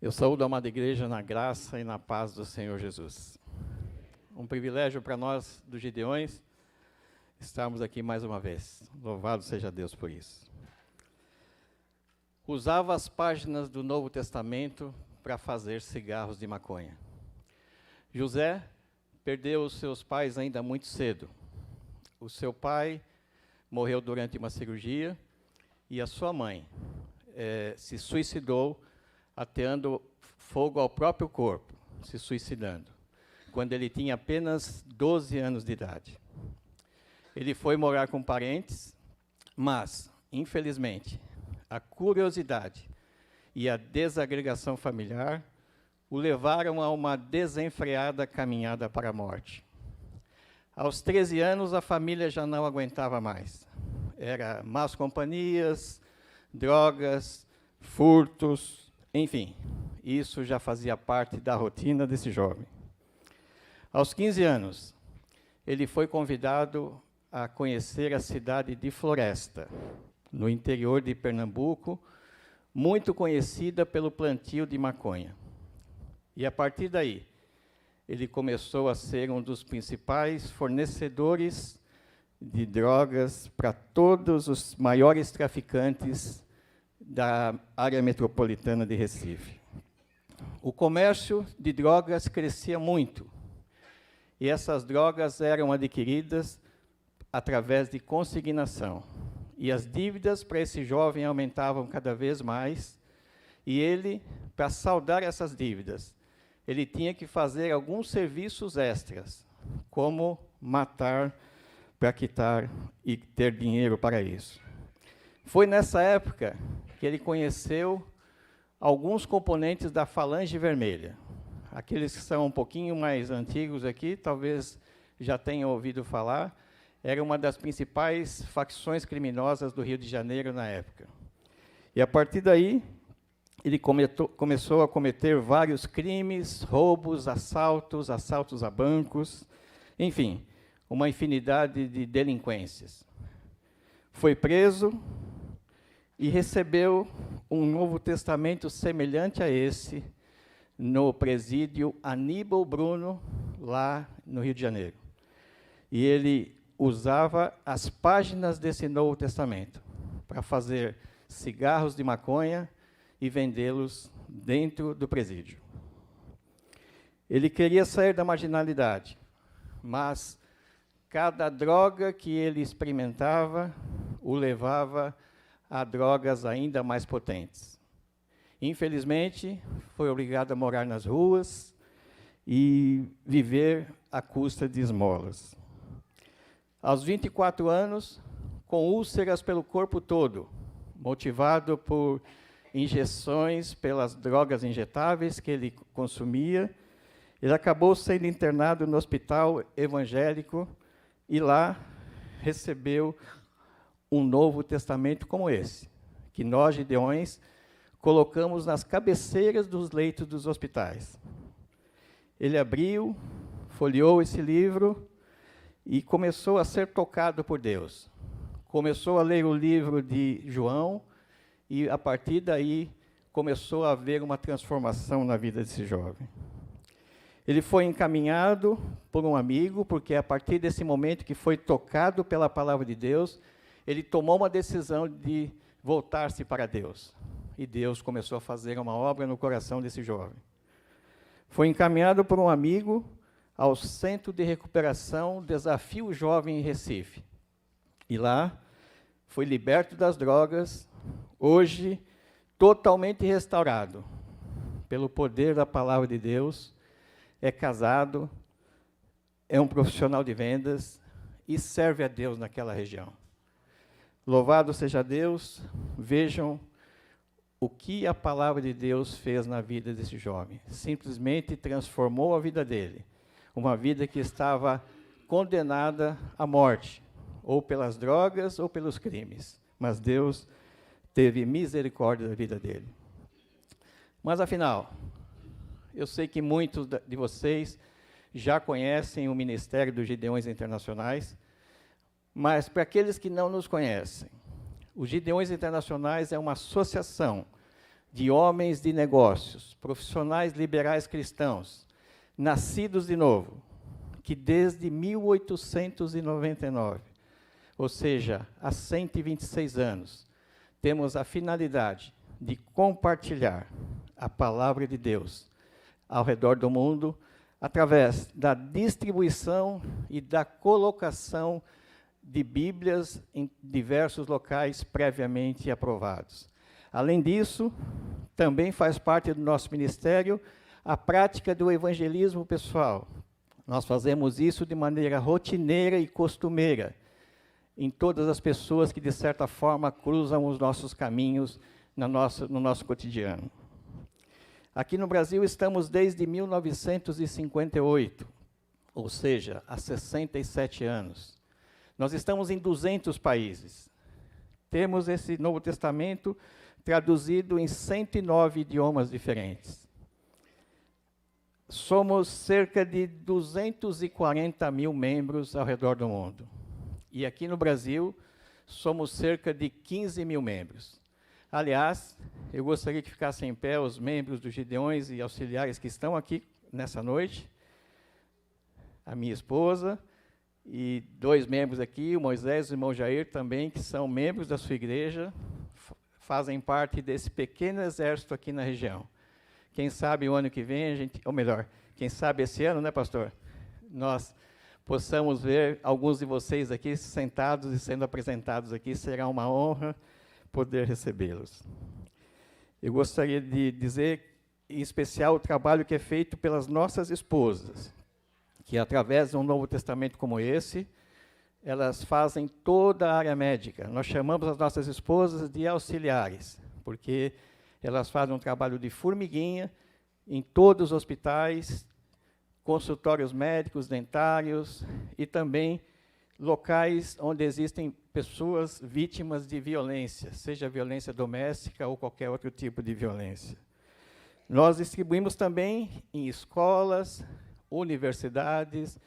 Eu saúdo a amada igreja na graça e na paz do Senhor Jesus. Um privilégio para nós, dos Gideões, estarmos aqui mais uma vez. Louvado seja Deus por isso. Usava as páginas do Novo Testamento para fazer cigarros de maconha. José perdeu os seus pais ainda muito cedo. O seu pai morreu durante uma cirurgia e a sua mãe se suicidou ateando fogo ao próprio corpo, se suicidando, quando ele tinha apenas 12 anos de idade. Ele foi morar com parentes, mas, infelizmente, a curiosidade e a desagregação familiar o levaram a uma desenfreada caminhada para a morte. Aos 13 anos, a família já não aguentava mais. Era más companhias, drogas, furtos, enfim, isso já fazia parte da rotina desse jovem. Aos 15 anos, ele foi convidado a conhecer a cidade de Floresta, no interior de Pernambuco, muito conhecida pelo plantio de maconha. E a partir daí, ele começou a ser um dos principais fornecedores de drogas para todos os maiores traficantes da área metropolitana de Recife. O comércio de drogas crescia muito, e essas drogas eram adquiridas através de consignação. E as dívidas para esse jovem aumentavam cada vez mais, e ele, para saldar essas dívidas, ele tinha que fazer alguns serviços extras, como matar para quitar e ter dinheiro para isso. Foi nessa época que ele conheceu alguns componentes da Falange Vermelha. Aqueles que são um pouquinho mais antigos aqui, talvez já tenham ouvido falar, era uma das principais facções criminosas do Rio de Janeiro na época. E a partir daí, ele começou a cometer vários crimes, roubos, assaltos a bancos, enfim, uma infinidade de delinquências. Foi preso e recebeu um Novo Testamento semelhante a esse no presídio Aníbal Bruno, lá no Rio de Janeiro. E ele usava as páginas desse Novo Testamento para fazer cigarros de maconha e vendê-los dentro do presídio. Ele queria sair da marginalidade, mas cada droga que ele experimentava o levava a drogas ainda mais potentes. Infelizmente, foi obrigado a morar nas ruas e viver à custa de esmolas. Aos 24 anos, com úlceras pelo corpo todo, motivado por injeções pelas drogas injetáveis que ele consumia, ele acabou sendo internado no hospital evangélico e lá recebeu um Novo Testamento como esse, que nós, Gideões, colocamos nas cabeceiras dos leitos dos hospitais. Ele abriu, folheou esse livro e começou a ser tocado por Deus. Começou a ler o livro de João e, a partir daí, começou a haver uma transformação na vida desse jovem. Ele foi encaminhado por um amigo, porque a partir desse momento que foi tocado pela palavra de Deus, ele tomou uma decisão de voltar-se para Deus. E Deus começou a fazer uma obra no coração desse jovem. Foi encaminhado por um amigo ao Centro de Recuperação Desafio Jovem em Recife. E lá foi liberto das drogas, hoje totalmente restaurado pelo poder da palavra de Deus, é casado, é um profissional de vendas e serve a Deus naquela região. Louvado seja Deus, vejam o que a palavra de Deus fez na vida desse jovem. Simplesmente transformou a vida dele. Uma vida que estava condenada à morte, ou pelas drogas ou pelos crimes. Mas Deus teve misericórdia da vida dele. Mas, afinal, eu sei que muitos de vocês já conhecem o Ministério dos Gideões Internacionais, mas para aqueles que não nos conhecem, os Gideões Internacionais é uma associação de homens de negócios, profissionais liberais cristãos, nascidos de novo, que desde 1899, ou seja, há 126 anos, temos a finalidade de compartilhar a palavra de Deus ao redor do mundo, através da distribuição e da colocação de Bíblias em diversos locais previamente aprovados. Além disso, também faz parte do nosso ministério a prática do evangelismo pessoal. Nós fazemos isso de maneira rotineira e costumeira, em todas as pessoas que, de certa forma, cruzam os nossos caminhos no nosso cotidiano. Aqui no Brasil estamos desde 1958, ou seja, há 67 anos. Nós estamos em 200 países. Temos esse Novo Testamento traduzido em 109 idiomas diferentes. Somos cerca de 240 mil membros ao redor do mundo. E aqui no Brasil, somos cerca de 15 mil membros. Aliás, eu gostaria que ficassem em pé os membros dos Gideões e auxiliares que estão aqui nessa noite. A minha esposa e 2 membros aqui, o Moisés e o irmão Jair também, que são membros da sua igreja, fazem parte desse pequeno exército aqui na região. Quem sabe o ano que vem, ou melhor, quem sabe esse ano, né, pastor? Nós possamos ver alguns de vocês aqui sentados e sendo apresentados aqui, será uma honra poder recebê-los. Eu gostaria de dizer, em especial, o trabalho que é feito pelas nossas esposas, que através de um Novo Testamento como esse, elas fazem toda a área médica. Nós chamamos as nossas esposas de auxiliares, porque elas fazem um trabalho de formiguinha em todos os hospitais, consultórios médicos, dentários e também locais onde existem pessoas vítimas de violência, seja violência doméstica ou qualquer outro tipo de violência. Nós distribuímos também em escolas, universidades,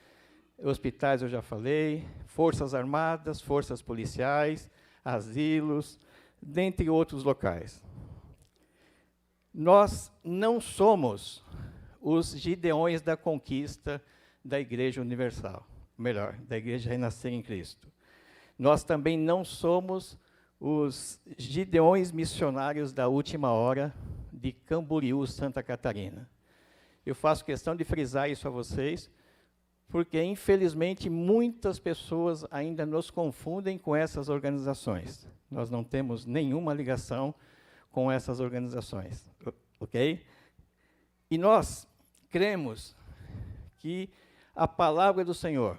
hospitais, eu já falei, forças armadas, forças policiais, asilos, dentre outros locais. Nós não somos os Gideões da conquista da Igreja Universal, melhor, da Igreja Renascer em Cristo. Nós também não somos os Gideões missionários da última hora de Camboriú, Santa Catarina. Eu faço questão de frisar isso a vocês, porque, infelizmente, muitas pessoas ainda nos confundem com essas organizações. Nós não temos nenhuma ligação com essas organizações, ok? E nós cremos que a palavra do Senhor,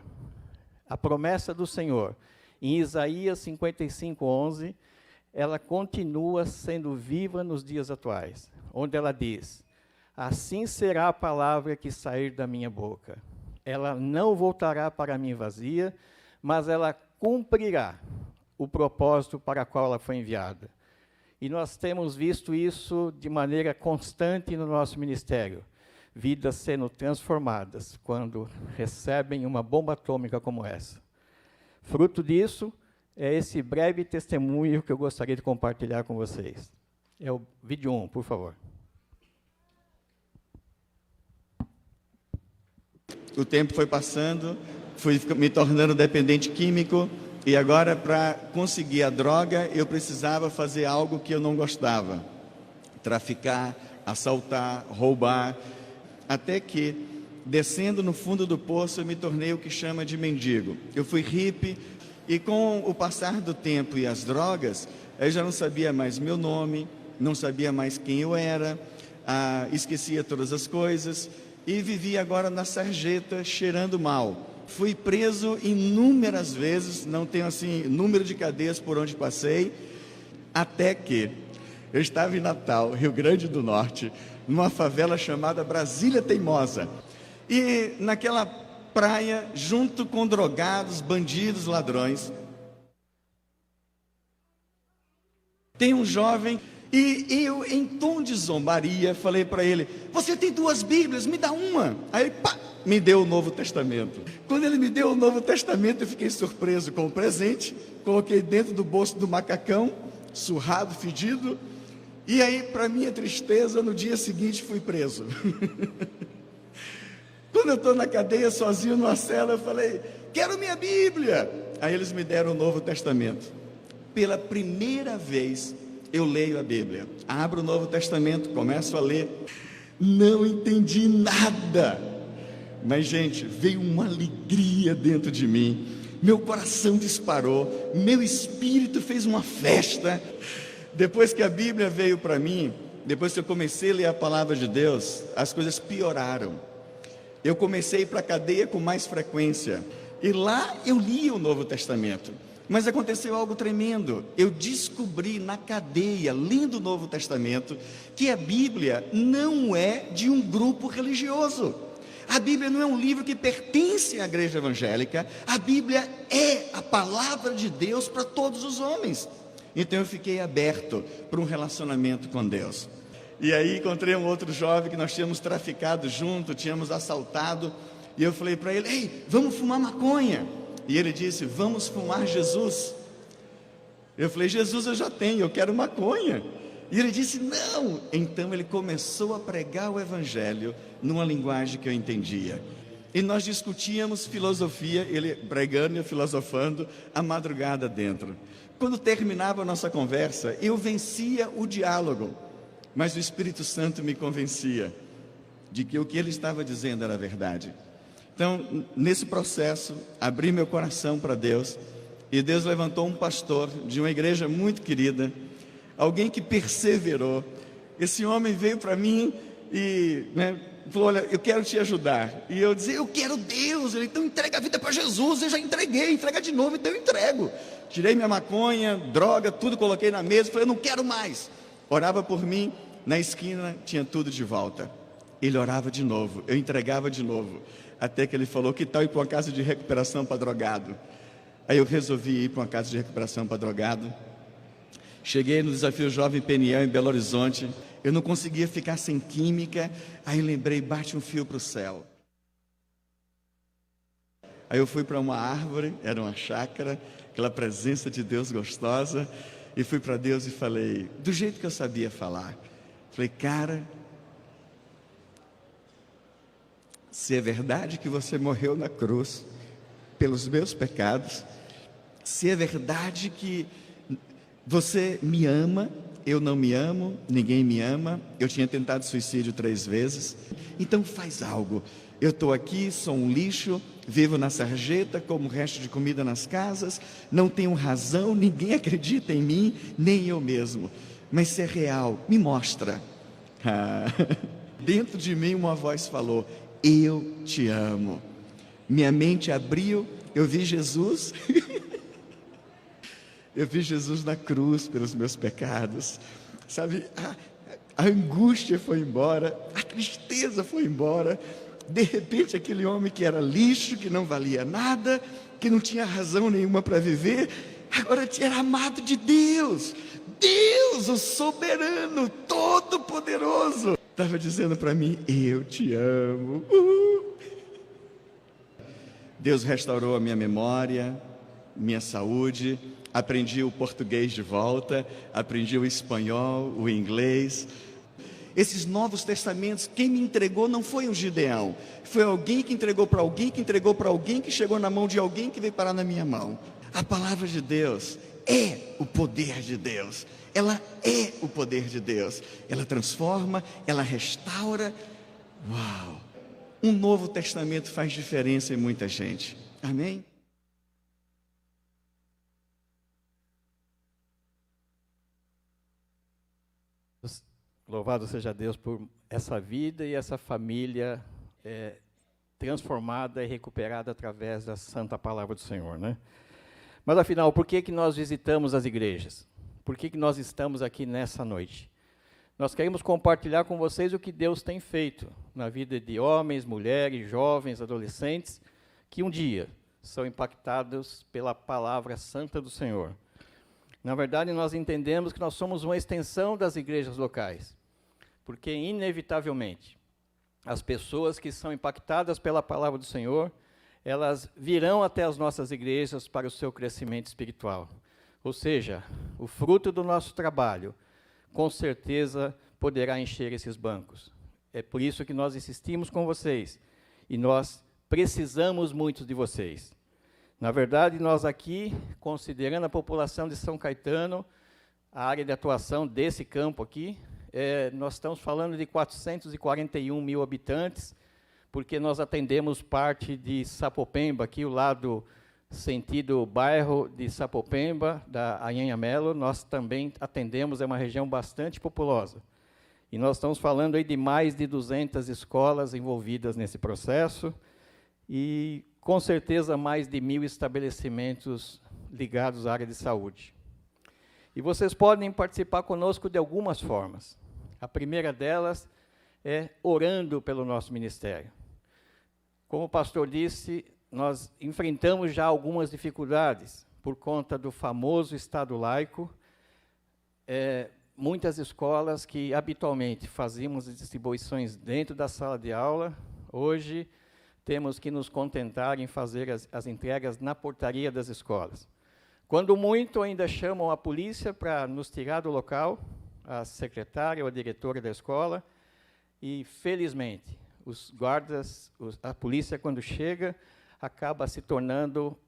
a promessa do Senhor, em Isaías 55:11, ela continua sendo viva nos dias atuais, onde ela diz: assim será a palavra que sair da minha boca. Ela não voltará para mim vazia, mas ela cumprirá o propósito para o qual ela foi enviada. E nós temos visto isso de maneira constante no nosso ministério. Vidas sendo transformadas quando recebem uma bomba atômica como essa. Fruto disso é esse breve testemunho que eu gostaria de compartilhar com vocês. É o vídeo 1, por favor. O tempo foi passando, fui me tornando dependente químico, e agora, para conseguir a droga, eu precisava fazer algo que eu não gostava. Traficar, assaltar, roubar, até que, descendo no fundo do poço, eu me tornei o que chama de mendigo. Eu fui hippie, e com o passar do tempo e as drogas, eu já não sabia mais meu nome, não sabia mais quem eu era, esquecia todas as coisas, e vivia agora na sarjeta, cheirando mal. Fui preso inúmeras vezes, não tenho assim número de cadeias por onde passei, até que eu estava em Natal, Rio Grande do Norte, numa favela chamada Brasília Teimosa. E naquela praia, junto com drogados, bandidos, ladrões, tem um jovem, e eu, em tom de zombaria, falei para ele: você tem 2 Bíblias, me dá uma. Aí ele, pá, me deu o Novo Testamento. Quando ele me deu o Novo Testamento, eu fiquei surpreso com o presente, coloquei dentro do bolso do macacão, surrado, fedido, E aí, para minha tristeza, no dia seguinte fui preso. Quando eu estou na cadeia sozinho numa cela, eu falei, quero minha Bíblia. Aí eles me deram o Novo Testamento. Pela primeira vez eu leio a Bíblia. Abro o Novo Testamento, começo a ler. Não entendi nada. Mas, gente, veio uma alegria dentro de mim. Meu coração disparou. Meu espírito fez uma festa. Depois que a Bíblia veio para mim, depois que eu comecei a ler a palavra de Deus, as coisas pioraram. Eu comecei a ir para a cadeia com mais frequência. E lá eu lia o Novo Testamento. Mas aconteceu algo tremendo. Eu descobri na cadeia, lendo o Novo Testamento, que a Bíblia não é de um grupo religioso. A Bíblia não é um livro que pertence à igreja evangélica. A Bíblia é a palavra de Deus para todos os homens. Então eu fiquei aberto para um relacionamento com Deus. E aí encontrei um outro jovem que nós tínhamos traficado junto, tínhamos assaltado. E eu falei para ele, ei, vamos fumar maconha. E ele disse, vamos fumar Jesus. Eu falei, Jesus eu já tenho, eu quero maconha. E ele disse, não. Então ele começou a pregar o evangelho numa linguagem que eu entendia. E nós discutíamos filosofia, ele pregando e eu filosofando, a madrugada dentro. Quando terminava a nossa conversa, eu vencia o diálogo, mas o Espírito Santo me convencia de que o que ele estava dizendo era verdade. Então, nesse processo, abri meu coração para Deus, e Deus levantou um pastor de uma igreja muito querida, alguém que perseverou. Esse homem veio para mim e falou, olha, eu quero te ajudar. E eu dizia, eu quero Deus. Ele, então entrega a vida para Jesus. Eu já entreguei, entrega de novo, então eu entrego. Tirei minha maconha, droga, tudo coloquei na mesa, falei, eu não quero mais. Orava por mim, na esquina tinha tudo de volta. Ele orava de novo, eu entregava de novo. Até que ele falou, que tal ir para uma casa de recuperação para drogado? Aí eu resolvi ir para uma casa de recuperação para drogado. Cheguei no Desafio Jovem Peniel, em Belo Horizonte. Eu não conseguia ficar sem química. Aí lembrei, bate um fio para o céu. Aí eu fui para uma árvore, era uma chácara, aquela presença de Deus gostosa. E fui para Deus e falei, do jeito que eu sabia falar. Falei, cara, se é verdade que você morreu na cruz pelos meus pecados, se é verdade que você me ama, eu não me amo, ninguém me ama, eu tinha tentado suicídio 3 vezes, então faz algo. Eu estou aqui, sou um lixo, vivo na sarjeta, como resto de comida nas casas, não tenho razão, ninguém acredita em mim, nem eu mesmo. Mas se é real, me mostra. Dentro de mim uma voz falou, eu te amo. Minha mente abriu, eu vi Jesus. Eu vi Jesus na cruz pelos meus pecados. Sabe, a angústia foi embora, a tristeza foi embora. De repente aquele homem que era lixo, que não valia nada, que não tinha razão nenhuma para viver, agora era amado de Deus. Deus, o soberano, todo-poderoso, estava dizendo para mim, eu te amo. Deus restaurou a minha memória, minha saúde, aprendi o português de volta, aprendi o espanhol, o inglês. Esses novos testamentos, quem me entregou não foi um Gideão, foi alguém que entregou para alguém, que entregou para alguém, que chegou na mão de alguém, que veio parar na minha mão. A palavra de Deus é o poder de Deus, ela é o poder de Deus, ela transforma, ela restaura. Uau! Um novo testamento faz diferença em muita gente, amém? Louvado seja Deus por essa vida e essa família transformada e recuperada através da santa palavra do Senhor, né? Mas afinal, por que nós visitamos as igrejas? Por que nós estamos aqui nessa noite? Nós queremos compartilhar com vocês o que Deus tem feito na vida de homens, mulheres, jovens, adolescentes, que um dia são impactados pela palavra santa do Senhor. Na verdade, nós entendemos que nós somos uma extensão das igrejas locais, porque, inevitavelmente, as pessoas que são impactadas pela palavra do Senhor, elas virão até as nossas igrejas para o seu crescimento espiritual. Ou seja, o fruto do nosso trabalho com certeza poderá encher esses bancos. É por isso que nós insistimos com vocês, e nós precisamos muito de vocês. Na verdade, nós aqui, considerando a população de São Caetano, a área de atuação desse campo aqui, nós estamos falando de 441 mil habitantes, porque nós atendemos parte de Sapopemba, aqui o lado sentido bairro de Sapopemba, da Anhanhamelo, nós também atendemos, é uma região bastante populosa. E nós estamos falando aí de mais de 200 escolas envolvidas nesse processo, e com certeza mais de 1.000 estabelecimentos ligados à área de saúde. E vocês podem participar conosco de algumas formas. A primeira delas é orando pelo nosso ministério. Como o pastor disse, nós enfrentamos já algumas dificuldades por conta do famoso Estado laico. Muitas escolas que habitualmente fazíamos distribuições dentro da sala de aula, hoje temos que nos contentar em fazer as entregas na portaria das escolas. Quando muito, ainda chamam a polícia para nos tirar do local, a secretária ou a diretora da escola, e, felizmente, os guardas, a polícia, quando chega, acaba se tornando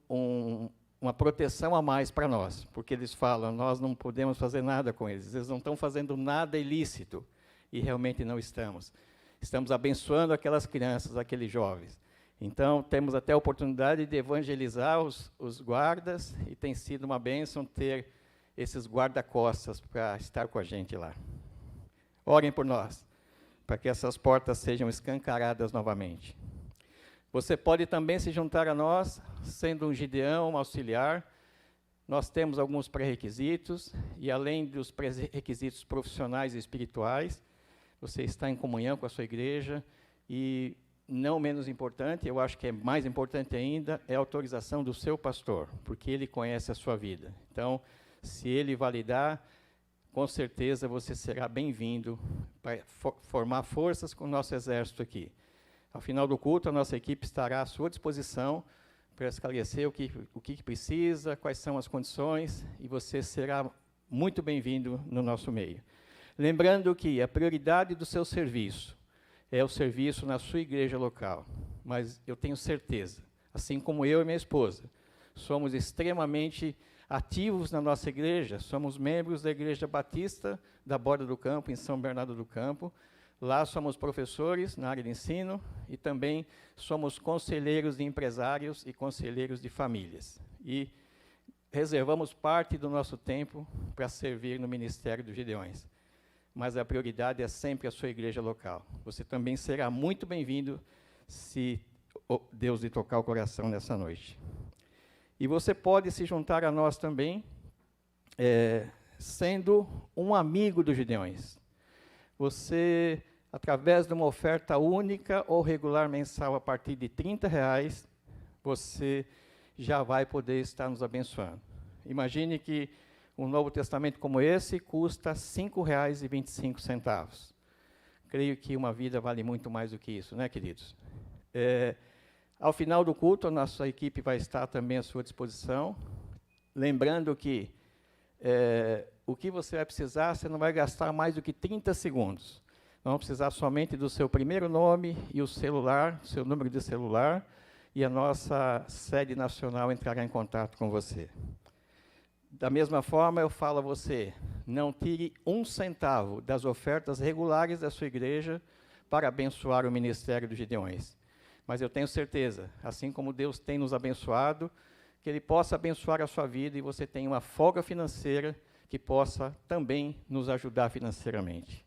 uma proteção a mais para nós, porque eles falam, nós não podemos fazer nada com eles não estão fazendo nada ilícito, e realmente não estamos. Estamos abençoando aquelas crianças, aqueles jovens. Então, temos até a oportunidade de evangelizar os guardas, e tem sido uma bênção ter esses guarda-costas para estar com a gente lá. Orem por nós, para que essas portas sejam escancaradas novamente. Você pode também se juntar a nós, sendo um Gideão, um auxiliar. Nós temos alguns pré-requisitos, e além dos pré-requisitos profissionais e espirituais, você está em comunhão com a sua igreja, e não menos importante, eu acho que é mais importante ainda, é a autorização do seu pastor, porque ele conhece a sua vida. Então, se ele validar, com certeza você será bem-vindo para formar forças com o nosso exército aqui. Ao final do culto, a nossa equipe estará à sua disposição para esclarecer o que precisa, quais são as condições, e você será muito bem-vindo no nosso meio. Lembrando que a prioridade do seu serviço é o serviço na sua igreja local. Mas eu tenho certeza, assim como eu e minha esposa, somos extremamente ativos na nossa igreja, somos membros da Igreja Batista da Borda do Campo, em São Bernardo do Campo. Lá somos professores na área de ensino e também somos conselheiros de empresários e conselheiros de famílias. E reservamos parte do nosso tempo para servir no Ministério dos Gideões. Mas a prioridade é sempre a sua igreja local. Você também será muito bem-vindo se Deus lhe tocar o coração nessa noite. E você pode se juntar a nós também, sendo um amigo dos Gideões. Você, através de uma oferta única ou regular mensal a partir de R$30, você já vai poder estar nos abençoando. Imagine que um Novo Testamento como esse custa R$ 5,25. Creio que uma vida vale muito mais do que isso, né, queridos? Ao final do culto, a nossa equipe vai estar também à sua disposição. Lembrando que o que você vai precisar, você não vai gastar mais do que 30 segundos. Vamos precisar somente do seu primeiro nome e o celular, seu número de celular, e a nossa sede nacional entrará em contato com você. Da mesma forma, eu falo a você, não tire um centavo das ofertas regulares da sua igreja para abençoar o ministério dos Gideões. Mas eu tenho certeza, assim como Deus tem nos abençoado, que Ele possa abençoar a sua vida e você tenha uma folga financeira que possa também nos ajudar financeiramente.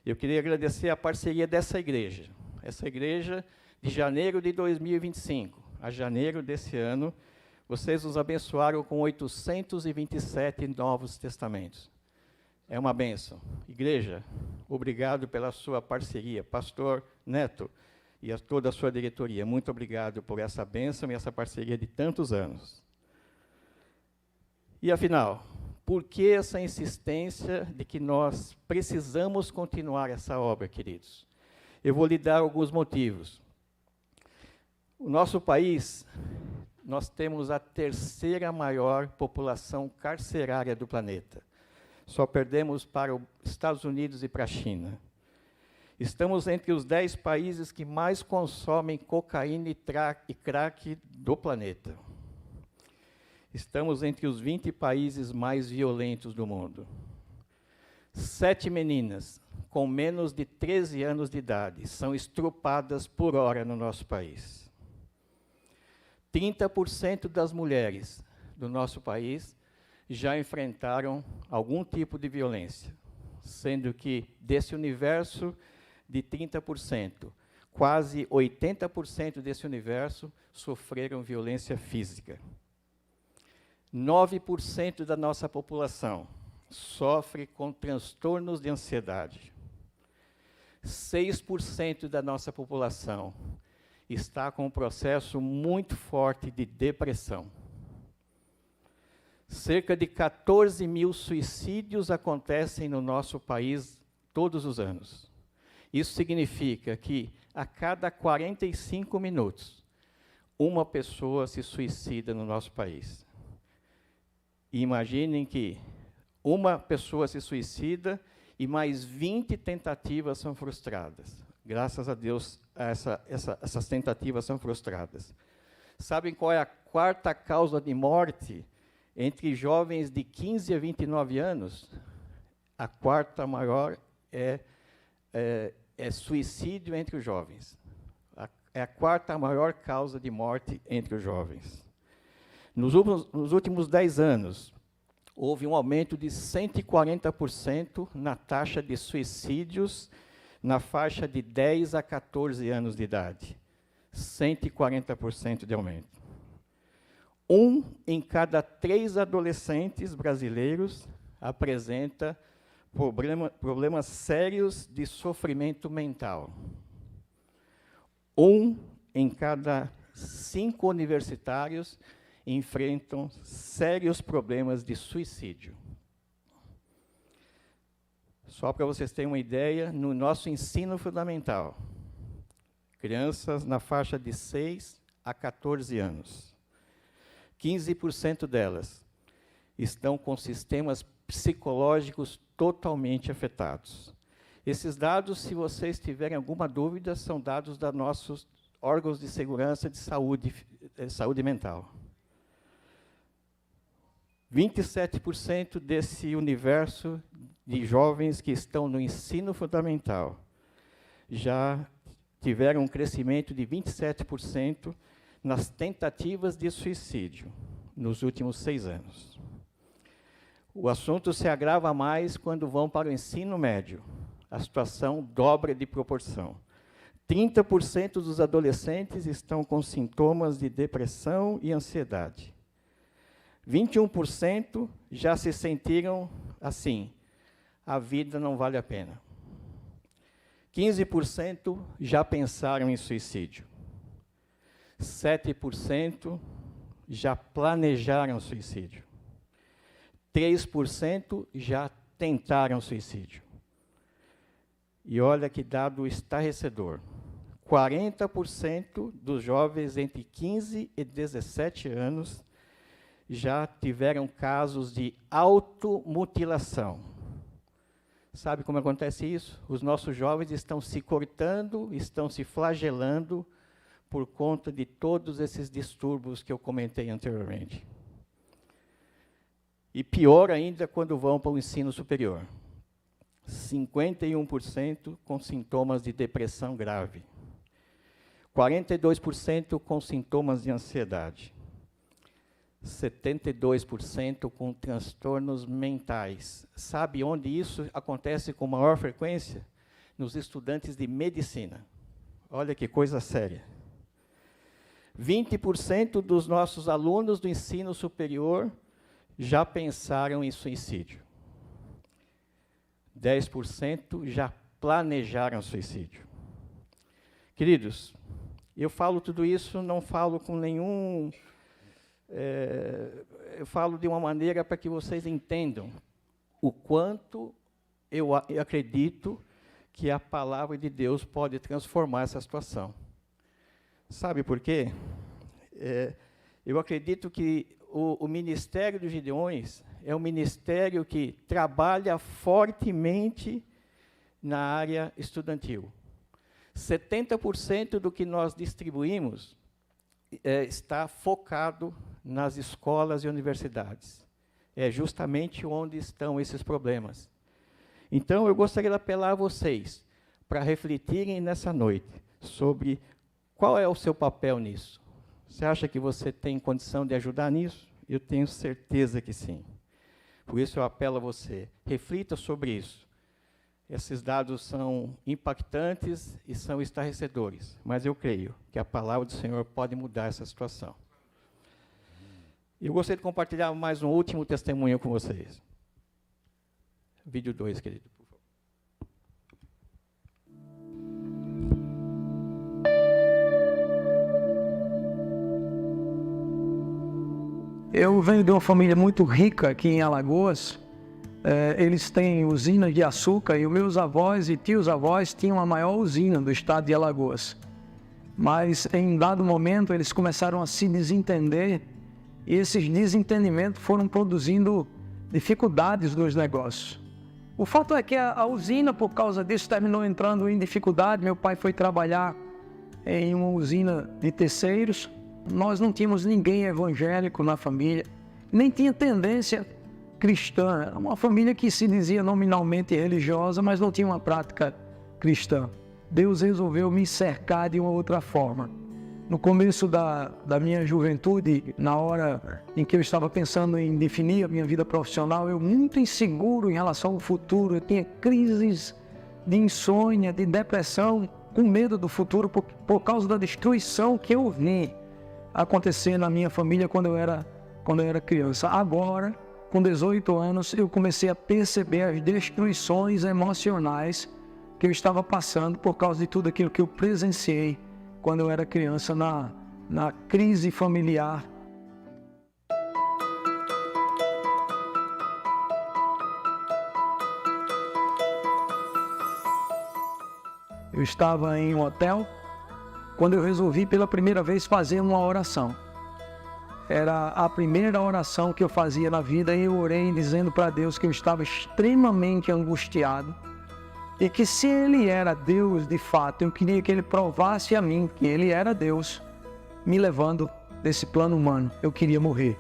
Eu queria agradecer a parceria dessa igreja. Essa igreja, de janeiro de 2025 a janeiro desse ano, vocês nos abençoaram com 827 novos testamentos. É uma bênção. Igreja, obrigado pela sua parceria. Pastor Neto e a toda a sua diretoria, muito obrigado por essa bênção e essa parceria de tantos anos. E, afinal, por que essa insistência de que nós precisamos continuar essa obra, queridos? Eu vou lhe dar alguns motivos. O nosso país, nós temos a terceira maior população carcerária do planeta. Só perdemos para os Estados Unidos e para a China. Estamos entre os 10 países que mais consomem cocaína e crack do planeta. Estamos entre os 20 países mais violentos do mundo. 7 meninas com menos de 13 anos de idade são estrupadas por hora no nosso país. 30% das mulheres do nosso país já enfrentaram algum tipo de violência, sendo que desse universo de 30%, quase 80% desse universo sofreram violência física. 9% da nossa população sofre com transtornos de ansiedade. 6% da nossa população está com um processo muito forte de depressão. Cerca de 14 mil suicídios acontecem no nosso país todos os anos. Isso significa que, a cada 45 minutos, uma pessoa se suicida no nosso país. E imaginem que uma pessoa se suicida e mais 20 tentativas são frustradas. Graças a Deus, essas tentativas são frustradas. Sabem qual é a quarta causa de morte entre jovens de 15 a 29 anos? A quarta maior é suicídio entre os jovens. É a quarta maior causa de morte entre os jovens. Nos últimos 10 anos, houve um aumento de 140% na taxa de suicídios na faixa de 10 a 14 anos de idade. 140% de aumento. 1 em cada 3 adolescentes brasileiros apresenta problemas sérios de sofrimento mental. 1 em cada 5 universitários enfrentam sérios problemas de suicídio. Só para vocês terem uma ideia, no nosso ensino fundamental, crianças na faixa de 6 a 14 anos, 15% delas estão com sistemas psicológicos totalmente afetados. Esses dados, se vocês tiverem alguma dúvida, são dados dos nossos órgãos de segurança de saúde mental. 27% desse universo de jovens que estão no ensino fundamental já tiveram um crescimento de 27% nas tentativas de suicídio nos últimos 6 anos. O assunto se agrava mais quando vão para o ensino médio. A situação dobra de proporção. 30% dos adolescentes estão com sintomas de depressão e ansiedade. 21% já se sentiram assim: a vida não vale a pena. 15% já pensaram em suicídio. 7% já planejaram suicídio. 3% já tentaram suicídio. E olha que dado estarrecedor. 40% dos jovens entre 15 e 17 anos já tiveram casos de automutilação. Sabe como acontece isso? Os nossos jovens estão se cortando, estão se flagelando por conta de todos esses distúrbios que eu comentei anteriormente. E pior ainda quando vão para o ensino superior. 51% com sintomas de depressão grave. 42% com sintomas de ansiedade. 72% com transtornos mentais. Sabe onde isso acontece com maior frequência? Nos estudantes de medicina. Olha que coisa séria. 20% dos nossos alunos do ensino superior já pensaram em suicídio. 10% já planejaram suicídio. Queridos, eu falo tudo isso, não falo com nenhum... eu falo de uma maneira para que vocês entendam o quanto eu acredito que a palavra de Deus pode transformar essa situação. Sabe por quê? Eu acredito que o ministério dos Gideões, é um ministério que trabalha fortemente na área estudantil. 70% do que nós distribuímos está focado nas escolas e universidades. É justamente onde estão esses problemas. Então, eu gostaria de apelar a vocês para refletirem nessa noite sobre qual é o seu papel nisso. Você acha que você tem condição de ajudar nisso? Eu tenho certeza que sim. Por isso eu apelo a você, reflita sobre isso. Esses dados são impactantes e são estarrecedores, mas eu creio que a palavra do Senhor pode mudar essa situação. Eu gostaria de compartilhar mais um último testemunho com vocês. Vídeo 2, querido. Eu venho de uma família muito rica aqui em Alagoas. Eles têm usina de açúcar e os meus avós e tios-avós tinham a maior usina do estado de Alagoas. Mas em dado momento eles começaram a se desentender e esses desentendimentos foram produzindo dificuldades nos negócios. O fato é que a usina, por causa disso, terminou entrando em dificuldade. Meu pai foi trabalhar em uma usina de terceiros. Nós não tínhamos ninguém evangélico na família, nem tinha tendência cristã. Era uma família que se dizia nominalmente religiosa, mas não tinha uma prática cristã. Deus resolveu me cercar de uma outra forma. No começo da minha juventude, na hora em que eu estava pensando em definir a minha vida profissional, eu muito inseguro em relação ao futuro, eu tinha crises de insônia, de depressão, com medo do futuro por causa da destruição que eu vi acontecer na minha família quando eu era criança. Agora, com 18 anos, eu comecei a perceber as destruições emocionais que eu estava passando por causa de tudo aquilo que eu presenciei quando eu era criança na crise familiar. Eu estava em um hotel quando eu resolvi pela primeira vez fazer uma oração. Era a primeira oração que eu fazia na vida e eu orei dizendo para Deus que eu estava extremamente angustiado e que se Ele era Deus de fato, eu queria que Ele provasse a mim que Ele era Deus, me levando desse plano humano. Eu queria morrer.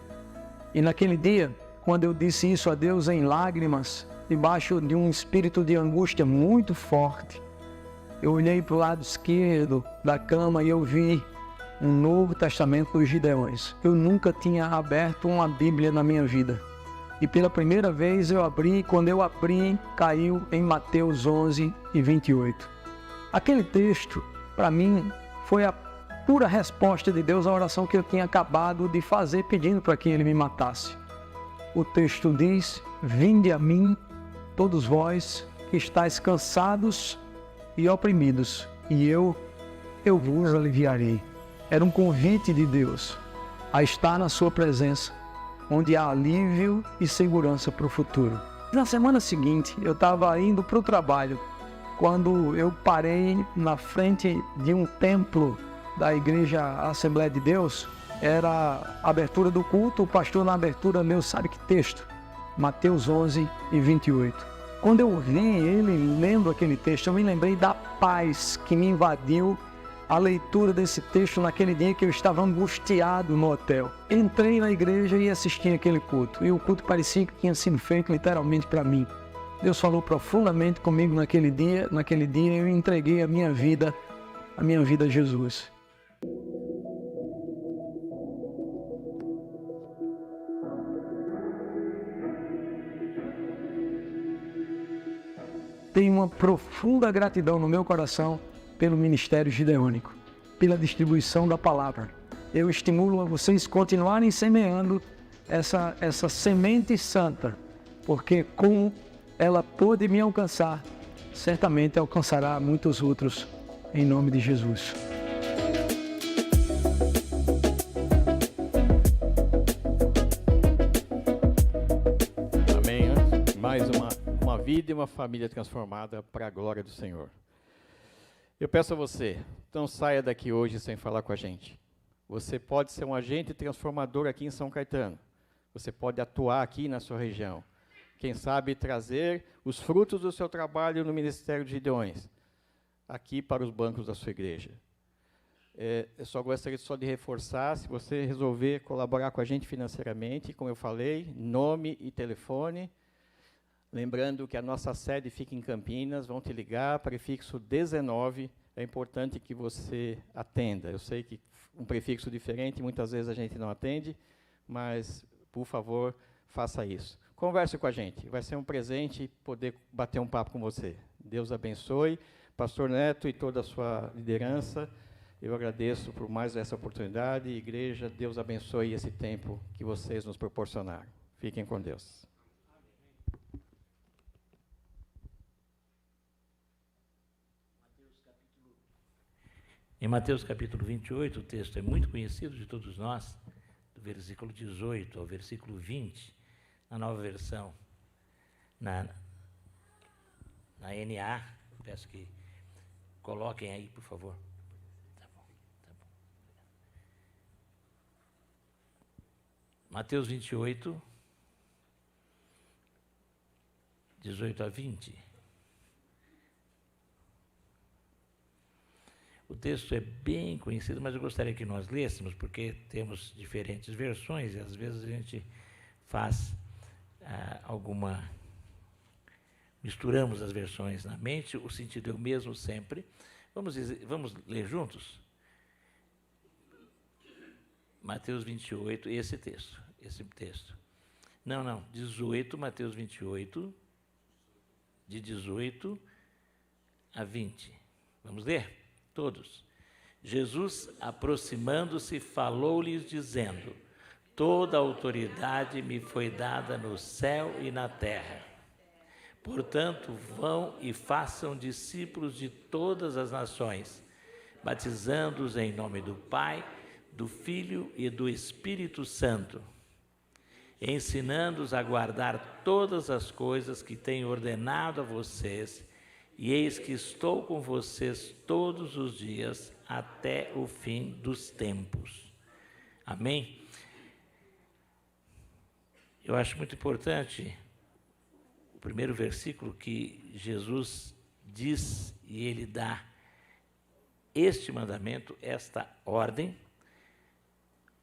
E naquele dia, quando eu disse isso a Deus em lágrimas, debaixo de um espírito de angústia muito forte, eu olhei para o lado esquerdo da cama e eu vi um Novo Testamento dos Gideões. Eu nunca tinha aberto uma Bíblia na minha vida. E pela primeira vez eu abri, quando eu abri, caiu em Mateus 11 e 28. Aquele texto, para mim, foi a pura resposta de Deus à oração que eu tinha acabado de fazer, pedindo para que Ele me matasse. O texto diz: vinde a mim, todos vós que estáis cansados e oprimidos, e eu vos aliviarei. Era um convite de Deus a estar na sua presença, onde há alívio e segurança para o futuro. Na semana seguinte, eu estava indo para o trabalho, quando eu parei na frente de um templo da Igreja Assembleia de Deus. Era a abertura do culto, o pastor na abertura leu, sabe que texto? Mateus 11 e 28. Quando eu vi ele lendo aquele texto, eu me lembrei da paz que me invadiu a leitura desse texto naquele dia que eu estava angustiado no hotel. Entrei na igreja e assisti aquele culto. E o culto parecia que tinha sido feito literalmente para mim. Deus falou profundamente comigo naquele dia. Naquele dia eu entreguei a minha vida a Jesus. Tenho uma profunda gratidão no meu coração pelo Ministério Gideônico, pela distribuição da palavra. Eu estimulo a vocês continuarem semeando essa semente santa, porque como ela pôde me alcançar, certamente alcançará muitos outros, em nome de Jesus. Amém. Mais uma vida e uma família transformada para a glória do Senhor. Eu peço a você, não saia daqui hoje sem falar com a gente. Você pode ser um agente transformador aqui em São Caetano. Você pode atuar aqui na sua região. Quem sabe trazer os frutos do seu trabalho no Ministério de Gideões, aqui para os bancos da sua igreja. Eu só gostaria de reforçar, se você resolver colaborar com a gente financeiramente, como eu falei, nome e telefone. Lembrando que a nossa sede fica em Campinas, vão te ligar, prefixo 19, é importante que você atenda. Eu sei que um prefixo diferente, muitas vezes a gente não atende, mas, por favor, faça isso. Converse com a gente, vai ser um presente poder bater um papo com você. Deus abençoe. Pastor Neto e toda a sua liderança, eu agradeço por mais essa oportunidade. Igreja, Deus abençoe esse tempo que vocês nos proporcionaram. Fiquem com Deus. Em Mateus capítulo 28, o texto é muito conhecido de todos nós, do versículo 18 ao versículo 20, na nova versão, na NA, peço que coloquem aí, por favor. Tá bom. Mateus 28, 18 a 20. O texto é bem conhecido, mas eu gostaria que nós lêssemos, porque temos diferentes versões, e às vezes a gente faz misturamos as versões na mente, o sentido é o mesmo sempre. Vamos ler juntos? Mateus 28, esse texto. Não, 18, Mateus 28, de 18 a 20. Vamos ler? Todos. Jesus, aproximando-se, falou-lhes, dizendo: toda a autoridade me foi dada no céu e na terra. Portanto, vão e façam discípulos de todas as nações, batizando-os em nome do Pai, do Filho e do Espírito Santo, ensinando-os a guardar todas as coisas que tenho ordenado a vocês, e eis que estou com vocês todos os dias até o fim dos tempos. Amém? Eu acho muito importante o primeiro versículo que Jesus diz, e ele dá este mandamento, esta ordem,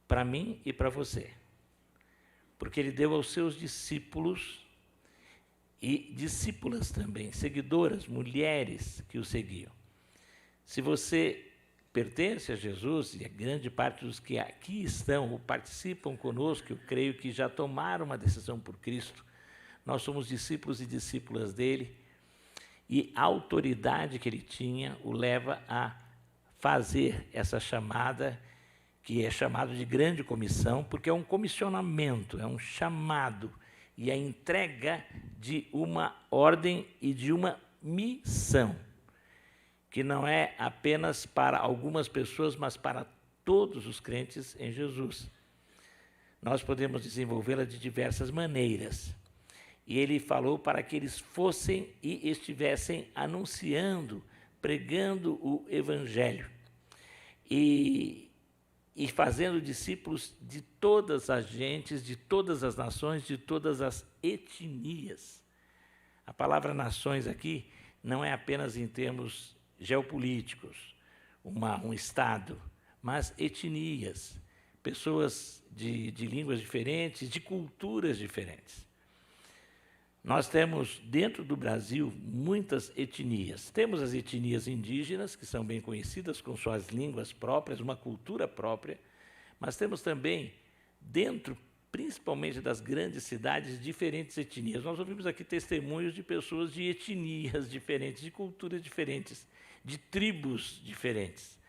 para mim e para você. Porque ele deu aos seus discípulos e discípulas também, seguidoras, mulheres que o seguiam. Se você pertence a Jesus, e a grande parte dos que aqui estão ou participam conosco, eu creio que já tomaram uma decisão por Cristo, nós somos discípulos e discípulas dele, e a autoridade que ele tinha o leva a fazer essa chamada, que é chamado de grande comissão, porque é um comissionamento, é um chamado, e a entrega de uma ordem e de uma missão, que não é apenas para algumas pessoas, mas para todos os crentes em Jesus. Nós podemos desenvolvê-la de diversas maneiras. E ele falou para que eles fossem e estivessem anunciando, pregando o Evangelho e fazendo discípulos de todas as gentes, de todas as nações, de todas as etnias. A palavra nações aqui não é apenas em termos geopolíticos, um Estado, mas etnias, pessoas de línguas diferentes, de culturas diferentes. Nós temos, dentro do Brasil, muitas etnias. Temos as etnias indígenas, que são bem conhecidas, com suas línguas próprias, uma cultura própria, mas temos também, dentro, principalmente das grandes cidades, diferentes etnias. Nós ouvimos aqui testemunhos de pessoas de etnias diferentes, de culturas diferentes, de tribos diferentes.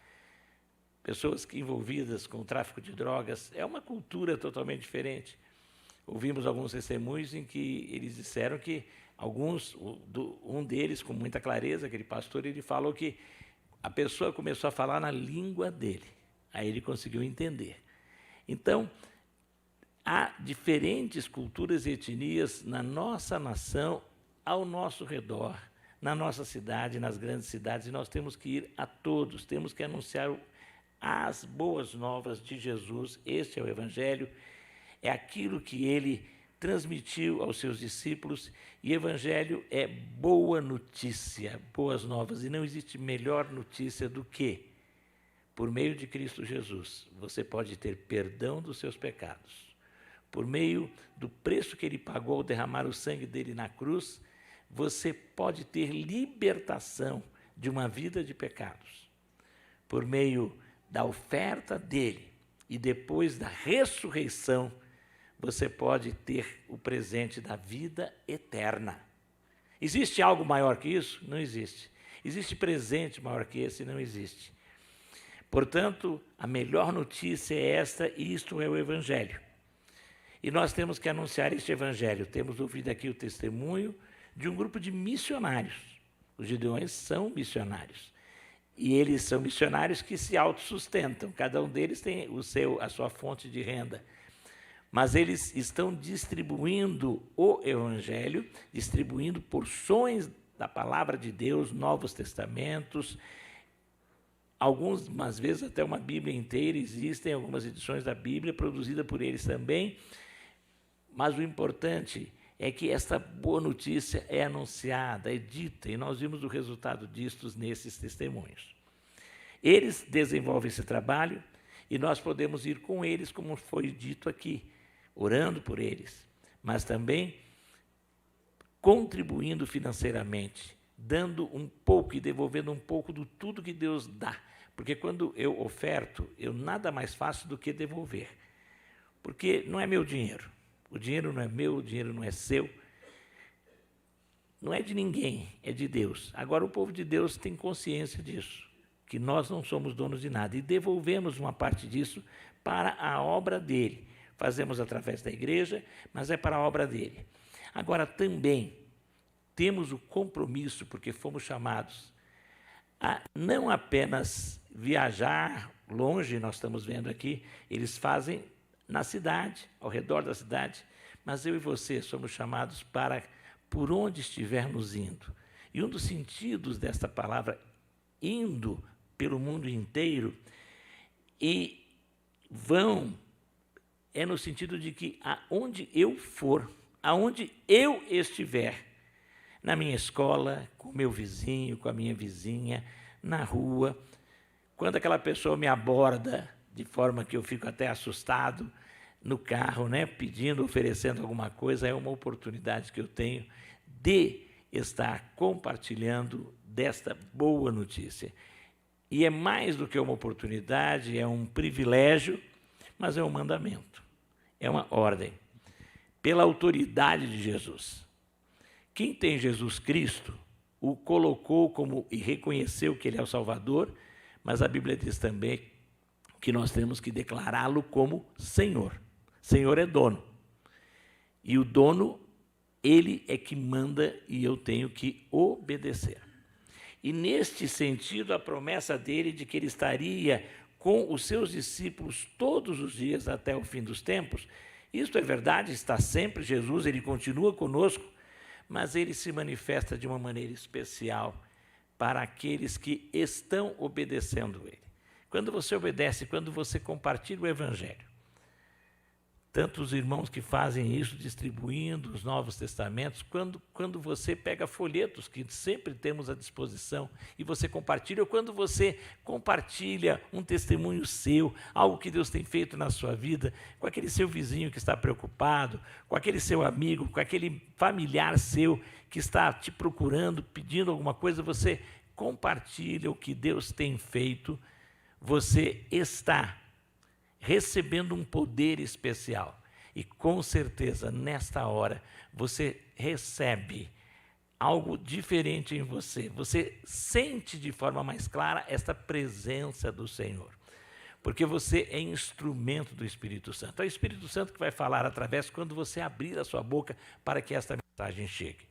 Pessoas que envolvidas com o tráfico de drogas, é uma cultura totalmente diferente. Ouvimos alguns testemunhos em que eles disseram que um deles, com muita clareza, aquele pastor, ele falou que a pessoa começou a falar na língua dele, aí ele conseguiu entender. Então, há diferentes culturas e etnias na nossa nação, ao nosso redor, na nossa cidade, nas grandes cidades, e nós temos que ir a todos, temos que anunciar as boas novas de Jesus. Este é o Evangelho. é aquilo que ele transmitiu aos seus discípulos, e evangelho é boa notícia, boas novas, e não existe melhor notícia do que, por meio de Cristo Jesus, você pode ter perdão dos seus pecados. Por meio do preço que ele pagou ao derramar o sangue dele na cruz, você pode ter libertação de uma vida de pecados. Por meio da oferta dele e depois da ressurreição, você pode ter o presente da vida eterna. Existe algo maior que isso? Não existe. Existe presente maior que esse? Não existe. Portanto, a melhor notícia é esta, e isto é o Evangelho. E nós temos que anunciar este Evangelho. Temos ouvido aqui o testemunho de um grupo de missionários. Os gideões são missionários. E eles são missionários que se autossustentam. Cada um deles tem a sua fonte de renda. Mas eles estão distribuindo o Evangelho, distribuindo porções da Palavra de Deus, Novos Testamentos, algumas vezes até uma Bíblia inteira. Existem algumas edições da Bíblia produzidas por eles também. Mas o importante é que esta boa notícia é anunciada, é dita, e nós vimos o resultado disto nesses testemunhos. Eles desenvolvem esse trabalho e nós podemos ir com eles, como foi dito aqui, orando por eles, mas também contribuindo financeiramente, dando um pouco e devolvendo um pouco de tudo que Deus dá. Porque quando eu oferto, eu nada mais faço do que devolver. Porque não é meu dinheiro. O dinheiro não é meu, o dinheiro não é seu. Não é de ninguém, é de Deus. Agora, o povo de Deus tem consciência disso, que nós não somos donos de nada. E devolvemos uma parte disso para a obra dele. Fazemos através da igreja, mas é para a obra dele. Agora, também temos o compromisso, porque fomos chamados a não apenas viajar longe, nós estamos vendo aqui, eles fazem na cidade, ao redor da cidade, mas eu e você somos chamados para, por onde estivermos indo. E um dos sentidos desta palavra, indo pelo mundo inteiro, e vão, é no sentido de que aonde eu for, aonde eu estiver, na minha escola, com o meu vizinho, com a minha vizinha, na rua, quando aquela pessoa me aborda, de forma que eu fico até assustado, no carro, né, pedindo, oferecendo alguma coisa, é uma oportunidade que eu tenho de estar compartilhando desta boa notícia. E é mais do que uma oportunidade, é um privilégio, mas é um mandamento, é uma ordem, pela autoridade de Jesus. Quem tem Jesus Cristo, o colocou como e reconheceu que ele é o Salvador, mas a Bíblia diz também que nós temos que declará-lo como Senhor. Senhor é dono. E o dono, ele é que manda e eu tenho que obedecer. E neste sentido, a promessa dele de que ele estaria com os seus discípulos todos os dias até o fim dos tempos, isto é verdade, está sempre Jesus, ele continua conosco, mas ele se manifesta de uma maneira especial para aqueles que estão obedecendo ele. Quando você obedece, quando você compartilha o Evangelho, tanto os irmãos que fazem isso, distribuindo os Novos Testamentos, quando você pega folhetos que sempre temos à disposição e você compartilha, ou quando você compartilha um testemunho seu, algo que Deus tem feito na sua vida, com aquele seu vizinho que está preocupado, com aquele seu amigo, com aquele familiar seu que está te procurando, pedindo alguma coisa, você compartilha o que Deus tem feito, você está recebendo um poder especial. E com certeza, nesta hora, você recebe algo diferente em você. Você sente de forma mais clara esta presença do Senhor. Porque você é instrumento do Espírito Santo. É o Espírito Santo que vai falar através quando você abrir a sua boca para que esta mensagem chegue.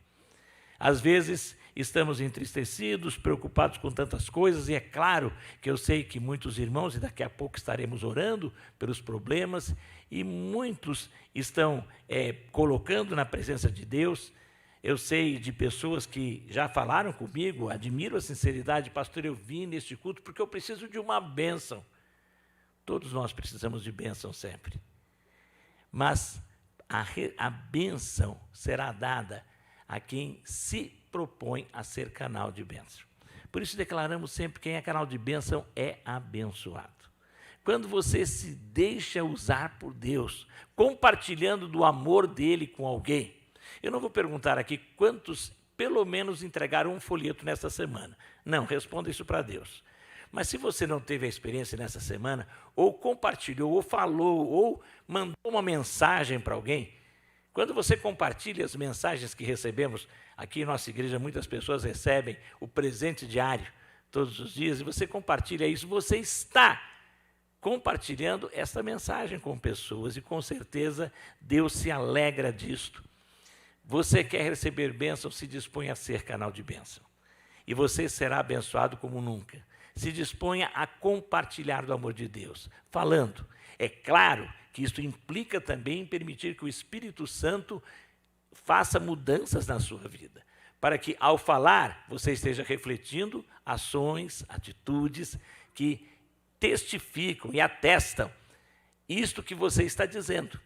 Às vezes, estamos entristecidos, preocupados com tantas coisas, e é claro que eu sei que muitos irmãos, e daqui a pouco estaremos orando pelos problemas, e muitos estão colocando na presença de Deus. Eu sei de pessoas que já falaram comigo, admiro a sinceridade, pastor, eu vim neste culto porque eu preciso de uma bênção. Todos nós precisamos de bênção sempre. mas a bênção será dada a quem se propõe a ser canal de bênção. Por isso declaramos sempre que quem é canal de bênção é abençoado. Quando você se deixa usar por Deus, compartilhando do amor dele com alguém. Eu não vou perguntar aqui quantos, pelo menos, entregaram um folheto nessa semana. Não, responda isso para Deus. Mas se você não teve a experiência nessa semana, ou compartilhou, ou falou, ou mandou uma mensagem para alguém, quando você compartilha as mensagens que recebemos, aqui em nossa igreja muitas pessoas recebem o presente diário todos os dias, e você compartilha isso, você está compartilhando essa mensagem com pessoas, e com certeza Deus se alegra disto. Você quer receber bênção, se dispõe a ser canal de bênção. E você será abençoado como nunca. Se disponha a compartilhar do amor de Deus, falando. É claro que isso implica também em permitir que o Espírito Santo faça mudanças na sua vida, para que, ao falar, você esteja refletindo ações, atitudes que testificam e atestam isto que você está dizendo.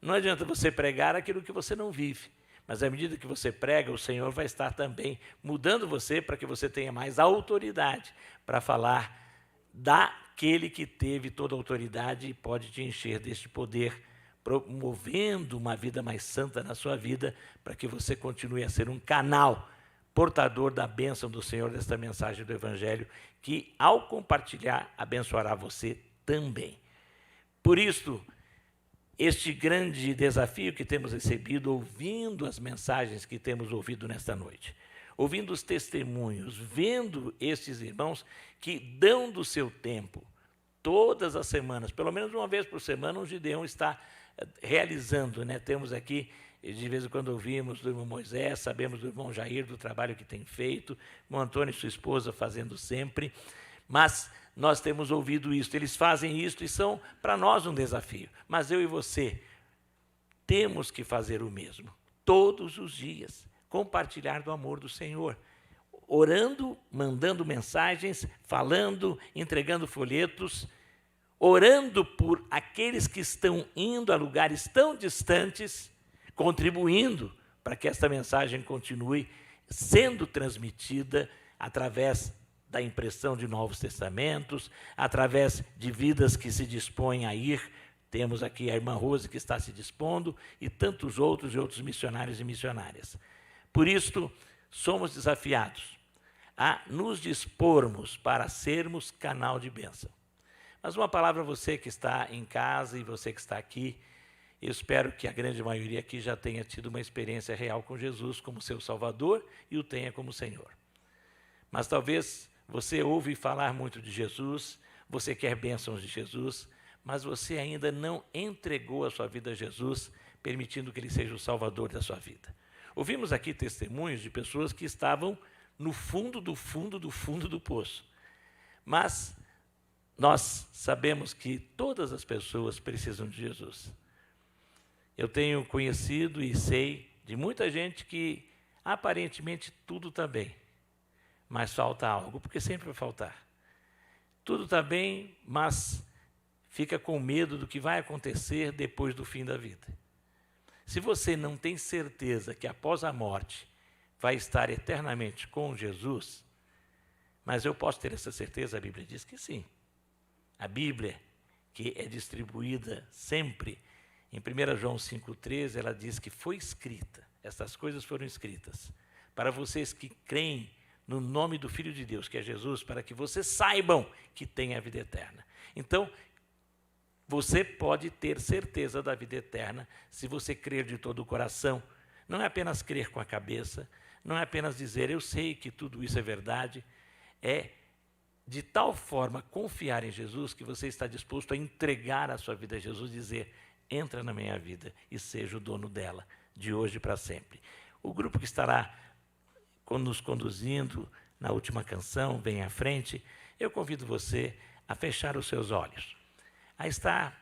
Não adianta você pregar aquilo que você não vive, mas à medida que você prega, o Senhor vai estar também mudando você para que você tenha mais autoridade para falar daquele que teve toda a autoridade e pode te encher deste poder, promovendo uma vida mais santa na sua vida, para que você continue a ser um canal portador da bênção do Senhor, desta mensagem do Evangelho, que, ao compartilhar, abençoará você também. Por isso, este grande desafio que temos recebido, ouvindo as mensagens que temos ouvido nesta noite, ouvindo os testemunhos, vendo estes irmãos que dão do seu tempo, todas as semanas, pelo menos uma vez por semana, um Gideão está realizando, né? Temos aqui, de vez em quando ouvimos do irmão Moisés, sabemos do irmão Jair, do trabalho que tem feito, o irmão Antônio e sua esposa fazendo sempre, mas nós temos ouvido isso, eles fazem isso e são para nós um desafio, mas eu e você temos que fazer o mesmo, todos os dias, compartilhar do amor do Senhor, orando, mandando mensagens, falando, entregando folhetos, orando por aqueles que estão indo a lugares tão distantes, contribuindo para que esta mensagem continue sendo transmitida através da impressão de Novos Testamentos, através de vidas que se dispõem a ir. Temos aqui a irmã Rose que está se dispondo e tantos outros e outros missionários e missionárias. Por isso, somos desafiados a nos dispormos para sermos canal de bênção. Mas uma palavra a você que está em casa e você que está aqui, eu espero que a grande maioria aqui já tenha tido uma experiência real com Jesus como seu Salvador e o tenha como Senhor. Mas talvez você ouve falar muito de Jesus, você quer bênçãos de Jesus, mas você ainda não entregou a sua vida a Jesus, permitindo que Ele seja o Salvador da sua vida. Ouvimos aqui testemunhos de pessoas que estavam no fundo do fundo do fundo do poço. Mas nós sabemos que todas as pessoas precisam de Jesus. Eu tenho conhecido e sei de muita gente que aparentemente tudo está bem, mas falta algo, porque sempre vai faltar. Tudo está bem, mas fica com medo do que vai acontecer depois do fim da vida. Se você não tem certeza que após a morte vai estar eternamente com Jesus, mas eu posso ter essa certeza, a Bíblia diz que sim. A Bíblia, que é distribuída sempre, em 1 João 5,13, ela diz que foi escrita, essas coisas foram escritas, para vocês que creem no nome do Filho de Deus, que é Jesus, para que vocês saibam que tem a vida eterna. Então, você pode ter certeza da vida eterna se você crer de todo o coração. Não é apenas crer com a cabeça, não é apenas dizer, eu sei que tudo isso é verdade, é de tal forma confiar em Jesus que você está disposto a entregar a sua vida a Jesus e dizer, entra na minha vida e seja o dono dela, de hoje para sempre. O grupo que estará nos conduzindo na última canção, bem à frente, eu convido você a fechar os seus olhos, a estar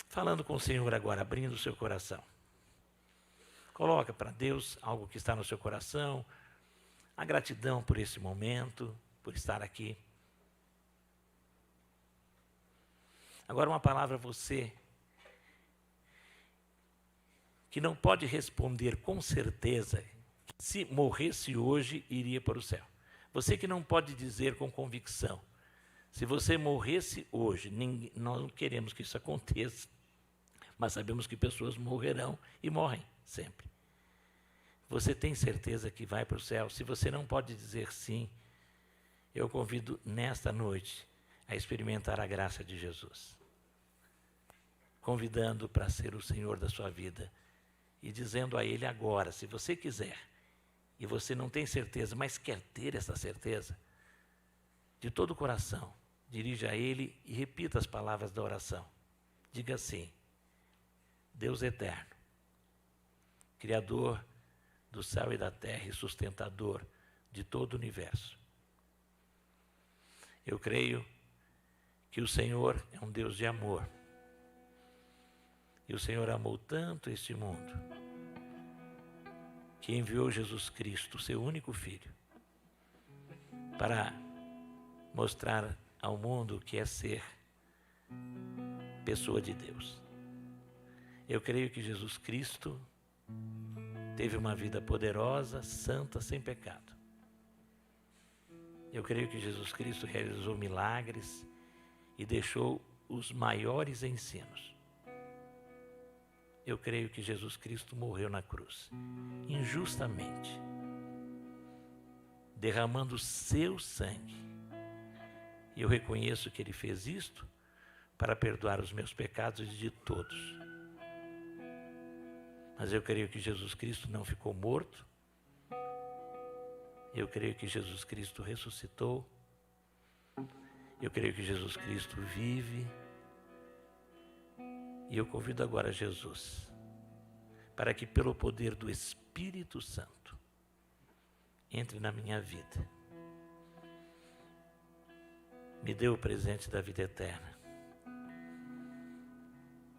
falando com o Senhor agora, abrindo o seu coração. Coloca para Deus algo que está no seu coração, a gratidão por esse momento, por estar aqui. Agora uma palavra a você que não pode responder com certeza que se morresse hoje iria para o céu. Você que não pode dizer com convicção, se você morresse hoje, nós não queremos que isso aconteça, mas sabemos que pessoas morrerão e morrem sempre. Você tem certeza que vai para o céu? Se você não pode dizer sim, eu convido nesta noite a experimentar a graça de Jesus, convidando para ser o Senhor da sua vida e dizendo a Ele agora, se você quiser, e você não tem certeza, mas quer ter essa certeza, de todo o coração, dirija a Ele e repita as palavras da oração. Diga assim: Deus eterno, Criador do céu e da terra e sustentador de todo o universo, eu creio que o Senhor é um Deus de amor. E o Senhor amou tanto este mundo, que enviou Jesus Cristo, seu único Filho, para mostrar ao mundo o que é ser pessoa de Deus. Eu creio que Jesus Cristo teve uma vida poderosa, santa, sem pecado. Eu creio que Jesus Cristo realizou milagres e deixou os maiores ensinos. Eu creio que Jesus Cristo morreu na cruz, injustamente, derramando o seu sangue. E eu reconheço que Ele fez isto para perdoar os meus pecados e de todos. Mas eu creio que Jesus Cristo não ficou morto. Eu creio que Jesus Cristo ressuscitou. Eu creio que Jesus Cristo vive. E eu convido agora Jesus para que, pelo poder do Espírito Santo, entre na minha vida. Me dê o presente da vida eterna.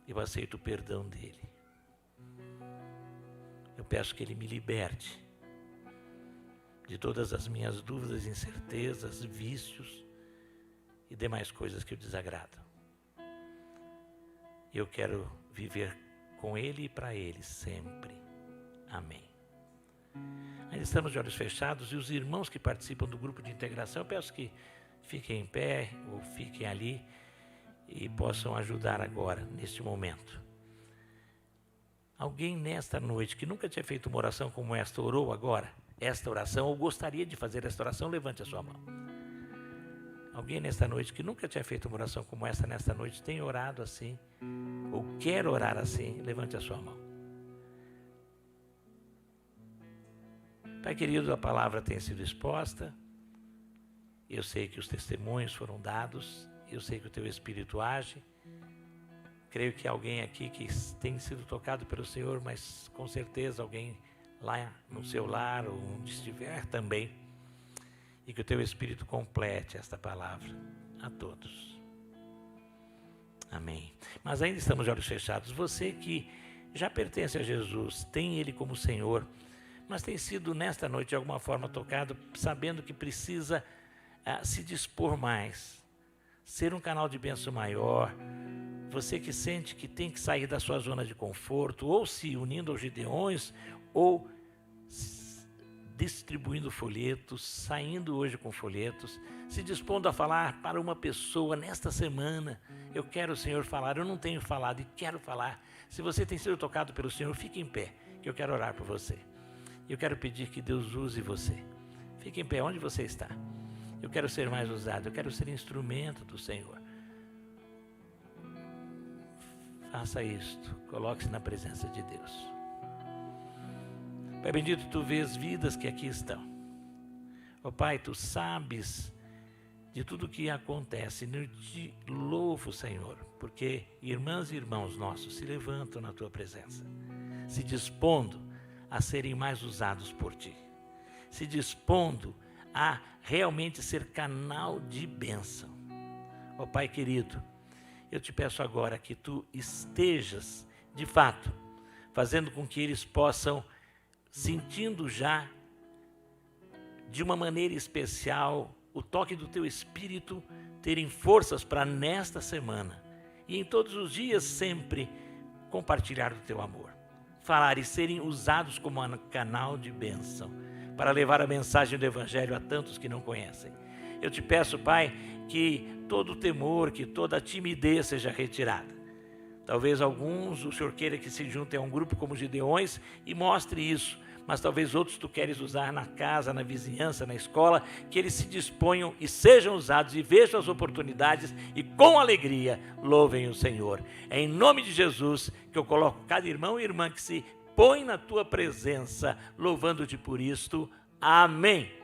Eu aceito o perdão dele. Eu peço que Ele me liberte de todas as minhas dúvidas, incertezas, vícios e demais coisas que o desagradam. Eu quero viver com Ele e para Ele sempre. Amém. Ainda estamos de olhos fechados e os irmãos que participam do grupo de integração, eu peço que fiquem em pé ou fiquem ali e possam ajudar agora, neste momento. Alguém nesta noite que nunca tinha feito uma oração como esta, orou agora esta oração ou gostaria de fazer esta oração, levante a sua mão. Alguém nesta noite que nunca tinha feito uma oração como esta, nesta noite, tem orado assim, ou quer orar assim, levante a sua mão. Pai querido, a palavra tem sido exposta, eu sei que os testemunhos foram dados, eu sei que o Teu Espírito age, creio que alguém aqui que tem sido tocado pelo Senhor, mas com certeza alguém lá no seu lar ou onde estiver também, e que o Teu Espírito complete esta palavra a todos. Amém. Mas ainda estamos de olhos fechados. Você que já pertence a Jesus, tem Ele como Senhor, mas tem sido nesta noite de alguma forma tocado, sabendo que precisa se dispor mais, ser um canal de bênção maior. Você que sente que tem que sair da sua zona de conforto, ou se unindo aos Gideões, ou distribuindo folhetos, saindo hoje com folhetos, se dispondo a falar para uma pessoa nesta semana. Eu quero, Senhor, falar, eu não tenho falado e quero falar. Se você tem sido tocado pelo Senhor, fique em pé, que eu quero orar por você. Eu quero pedir que Deus use você. Fique em pé onde você está. Eu quero ser mais usado, eu quero ser instrumento do Senhor. Faça isto, coloque-se na presença de Deus. Pai bendito, Tu vês vidas que aqui estão. Ó Pai, Tu sabes de tudo o que acontece. Eu te louvo, Senhor, porque irmãs e irmãos nossos se levantam na Tua presença, se dispondo a serem mais usados por Ti, se dispondo a realmente ser canal de bênção. Ó Pai querido, eu te peço agora que Tu estejas, de fato, fazendo com que eles possam, sentindo já, de uma maneira especial, o toque do Teu Espírito, terem forças para nesta semana e em todos os dias sempre compartilhar o Teu amor. falar e serem usados como um canal de bênção, para levar a mensagem do Evangelho a tantos que não conhecem. Eu te peço, Pai, que todo o temor, que toda a timidez seja retirada. Talvez alguns, o Senhor queira que se juntem a um grupo como Gideões e mostre isso, mas talvez outros tu queres usar na casa, na vizinhança, na escola, que eles se disponham e sejam usados e vejam as oportunidades e com alegria louvem o Senhor. É em nome de Jesus que eu coloco cada irmão e irmã que se põe na tua presença, louvando-te por isto. Amém.